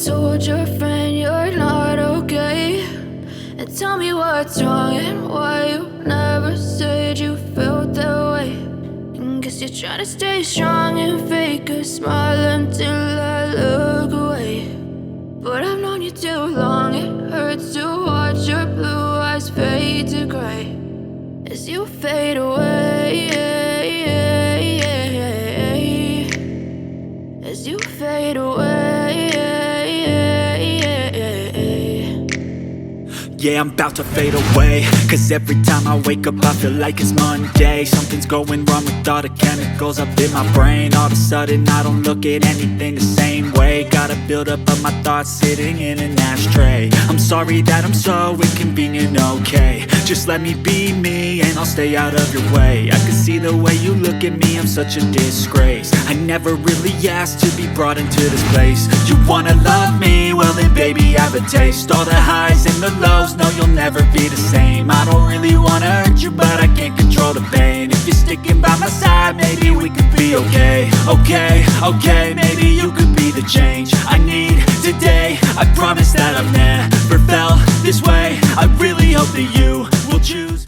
told your friend you're not okay? And tell me what's wrong and why you never said you felt that way. And guess you're trying to stay strong and fake a smile until I look away. But I've known you too long, it hurts to watch your blue eyes fade to gray as you fade away, as you fade away. Yeah, I'm about to fade away, cause every time I wake up I feel like it's Monday. Something's going wrong with all the chemicals up in my brain. All of a sudden I don't look at anything the same way. Got a buildup of my thoughts sitting in an ashtray. I'm sorry that I'm so inconvenient, okay? Just let me be me and I'll stay out of your way. I can see the way you look at me, I'm such a disgrace. I never really asked to be brought into this place. You wanna love me? Well then baby I have a taste. All the highs and the lows, no you'll never be the same. I don't really wanna hurt you but I can't control the pain. If you're sticking by my side maybe we could be okay. Okay, maybe you could be the change I need today. I promise that I've never felt this way. I really hope that you will choose